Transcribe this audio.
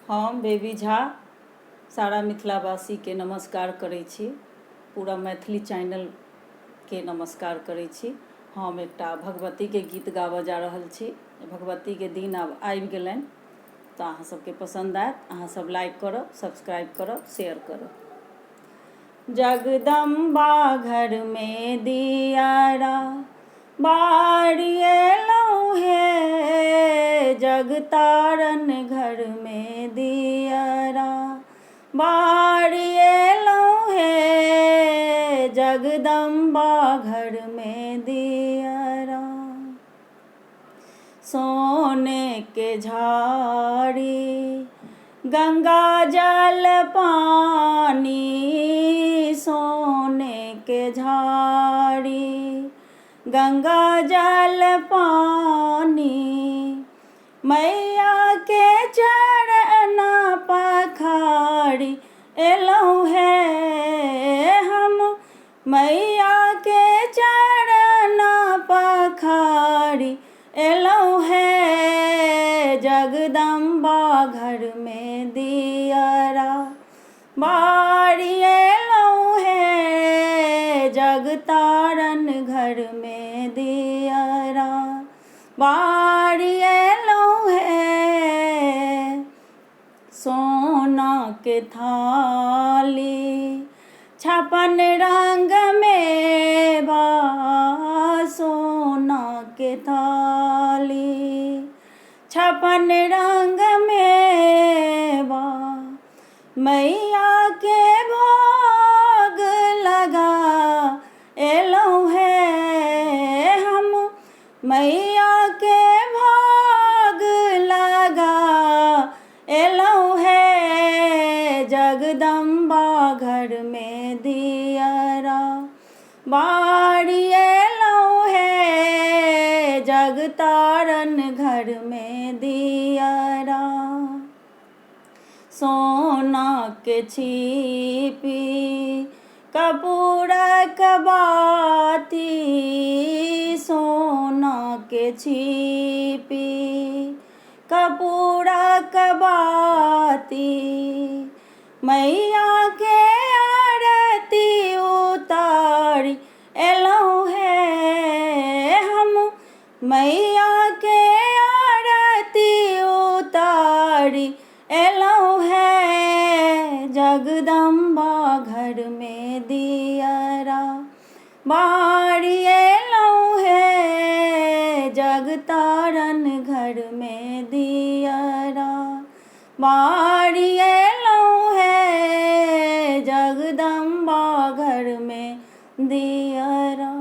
हम बेबी झा सारा मिथिलावासी के नमस्कार करै छी। पूरा मैथिली चैनल के नमस्कार करै छी। हम एकटा भगवती के गीत गाबऽ जा रहल छी। भगवती के दिन आब आबि गेलनि तऽ अहाँ सबके पसंद आयत। अहाँ सब लाइक करब, सब्सक्राइब करब, शेयर करब। जगदम्बा घर में दियारा बारी एलौं हे, जगतारन घर में दियारा बारी एलौं हे, जगदम्बा घर में दियारा। सोने के झाड़ी गंगा जल पानी, सोने के झाड़ी गंगा जल पानी, मैया के चरण पखारी एलौं हे हम, मैया के चरण पखारी एलौं हे, जगदम्बा घर में दियारा बारी एलौं हे, जगतारन घर में दियारा बारी एलौं हे। सोना के थाली 56 रंग में बा, सोना के थाली 56 रंग में बा, मैया के भोग लगा एलौं हे हम, मैया के भोग लगा एलौं हे, जगदम्बा घर में दियारा बारी एलौं हे, जगतारन घर में दियारा। सोना के छिपी कपूरक बाती, सोना के छिपी कपूरक बाती, मैया के आरती उतारी एलौं हे हम, मैया के आरती उतारी एलौं हे, जगदम्बा घर में दियारा बारी एलौं हे, जगतारन घर में दियारा बारी एलौं हे, जगदम्बा घर में दियारा।